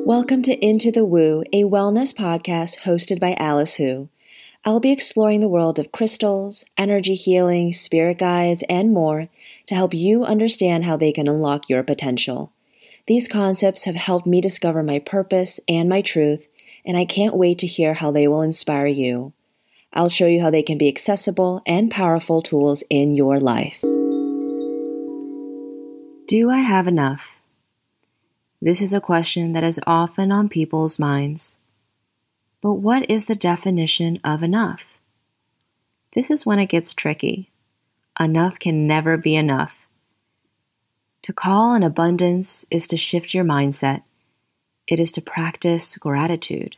Welcome to Into the Woo, a wellness podcast hosted by Alice Hu. I'll be exploring the world of crystals, energy healing, spirit guides, and more to help you understand how they can unlock your potential. These concepts have helped me discover my purpose and my truth, and I can't wait to hear how they will inspire you. I'll show you how they can be accessible and powerful tools in your life. Do I have enough? This is a question that is often on people's minds. But what is the definition of enough? This is when it gets tricky. Enough can never be enough. To call an abundance is to shift your mindset. It is to practice gratitude.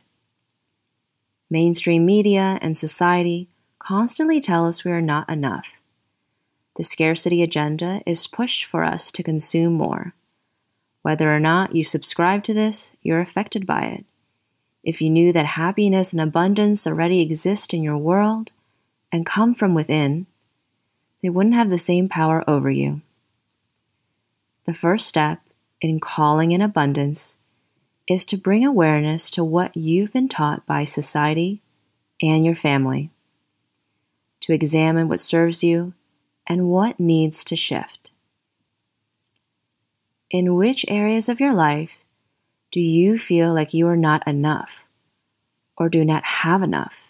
Mainstream media and society constantly tell us we are not enough. The scarcity agenda is pushed for us to consume more. Whether or not you subscribe to this, you're affected by it. If you knew that happiness and abundance already exist in your world and come from within, they wouldn't have the same power over you. The first step in calling in abundance is to bring awareness to what you've been taught by society and your family, to examine what serves you and what needs to shift. In which areas of your life do you feel like you are not enough or do not have enough?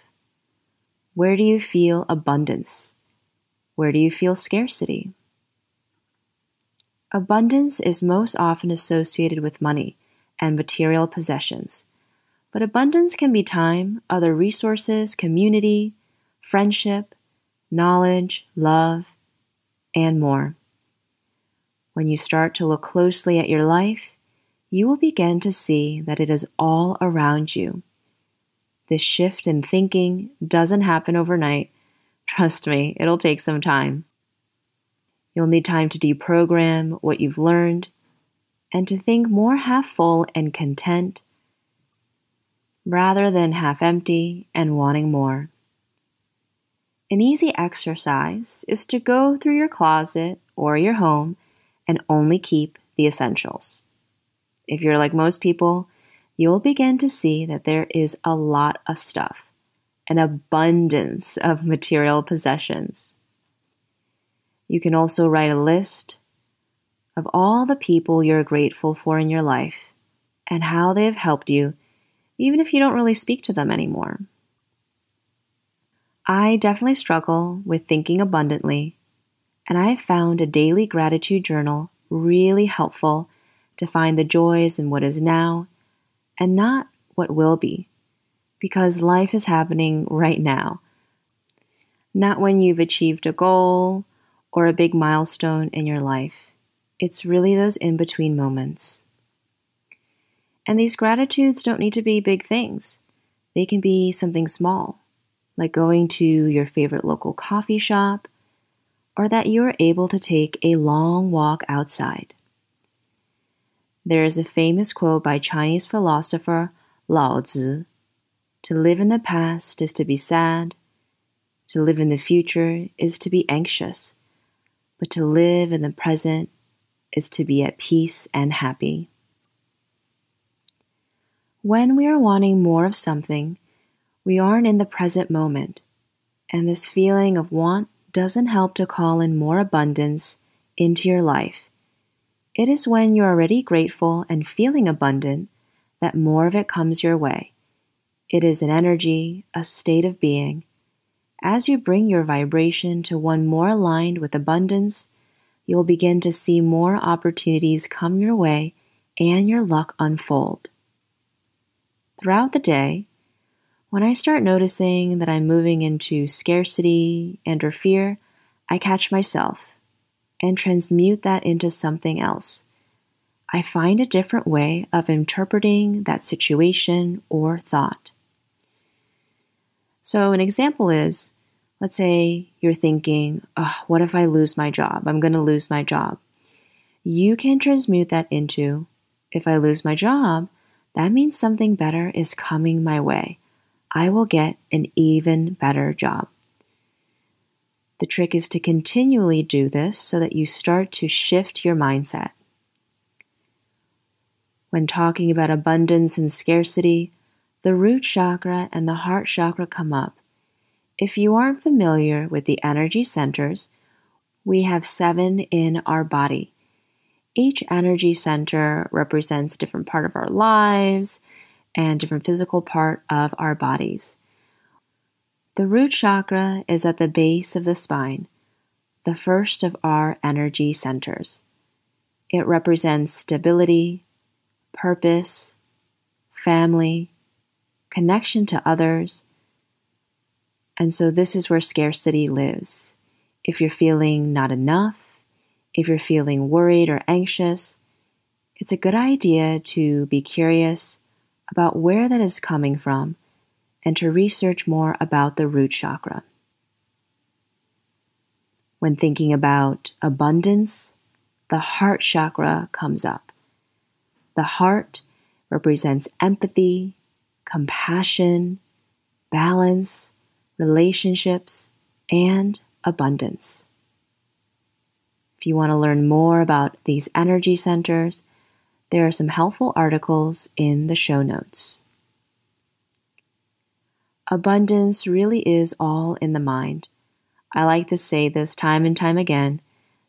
Where do you feel abundance? Where do you feel scarcity? Abundance is most often associated with money and material possessions, but abundance can be time, other resources, community, friendship, knowledge, love, and more. When you start to look closely at your life, you will begin to see that it is all around you. This shift in thinking doesn't happen overnight. Trust me, it'll take some time. You'll need time to deprogram what you've learned and to think more half full and content rather than half empty and wanting more. An easy exercise is to go through your closet or your home and only keep the essentials. If you're like most people, you'll begin to see that there is a lot of stuff, an abundance of material possessions. You can also write a list of all the people you're grateful for in your life and how they have helped you, even if you don't really speak to them anymore. I definitely struggle with thinking abundantly, and I have found a daily gratitude journal really helpful to find the joys in what is now and not what will be, because life is happening right now, not when you've achieved a goal or a big milestone in your life. It's really those in-between moments. And these gratitudes don't need to be big things. They can be something small, like going to your favorite local coffee shop, or that you are able to take a long walk outside. There is a famous quote by Chinese philosopher Lao Tzu: "To live in the past is to be sad, to live in the future is to be anxious, but to live in the present is to be at peace and happy." When we are wanting more of something, we aren't in the present moment, and this feeling of want doesn't help to call in more abundance into your life. It is when you're already grateful and feeling abundant that more of it comes your way. It is an energy, a state of being. As you bring your vibration to one more aligned with abundance, you'll begin to see more opportunities come your way and your luck unfold. Throughout the day, when I start noticing that I'm moving into scarcity and or fear, I catch myself and transmute that into something else. I find a different way of interpreting that situation or thought. So an example is, let's say you're thinking, what if I lose my job? I'm going to lose my job. You can transmute that into, if I lose my job, that means something better is coming my way. I will get an even better job. The trick is to continually do this so that you start to shift your mindset. When talking about abundance and scarcity, the root chakra and the heart chakra come up. If you aren't familiar with the energy centers, we have 7 in our body. Each energy center represents a different part of our lives and different physical part of our bodies. The root chakra is at the base of the spine, the first of our energy centers. It represents stability, purpose, family, connection to others, and so this is where scarcity lives. If you're feeling not enough, if you're feeling worried or anxious, it's a good idea to be curious about where that is coming from and to research more about the root chakra. When thinking about abundance, the heart chakra comes up. The heart represents empathy, compassion, balance, relationships, and abundance. If you want to learn more about these energy centers, there are some helpful articles in the show notes. Abundance really is all in the mind. I like to say this time and time again,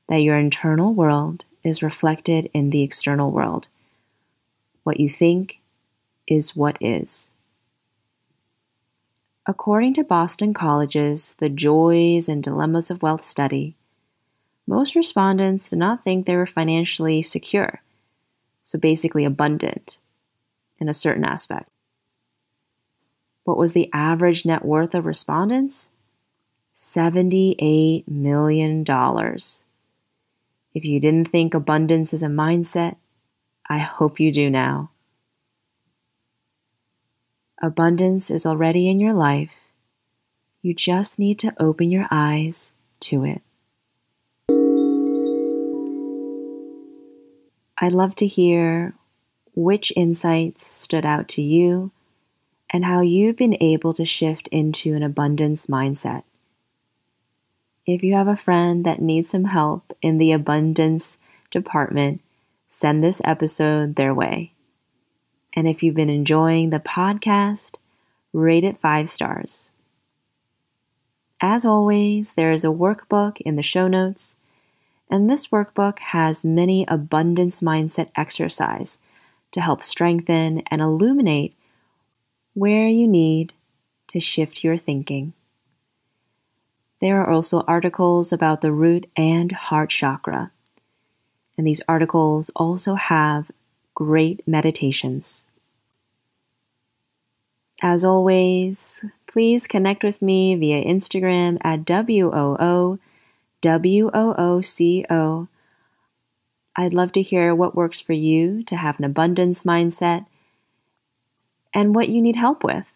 that your internal world is reflected in the external world. What you think is what is. According to Boston College's The Joys and Dilemmas of Wealth study, most respondents did not think they were financially secure, so basically abundant in a certain aspect. What was the average net worth of respondents? $78 million. If you didn't think abundance is a mindset, I hope you do now. Abundance is already in your life. You just need to open your eyes to it. I'd love to hear which insights stood out to you and how you've been able to shift into an abundance mindset. If you have a friend that needs some help in the abundance department, send this episode their way. And if you've been enjoying the podcast, rate it 5 stars. As always, there is a workbook in the show notes, and this workbook has many abundance mindset exercises to help strengthen and illuminate where you need to shift your thinking. There are also articles about the root and heart chakra, and these articles also have great meditations. As always, please connect with me via Instagram at WOOWOOCO. I'd love to hear what works for you to have an abundance mindset and what you need help with.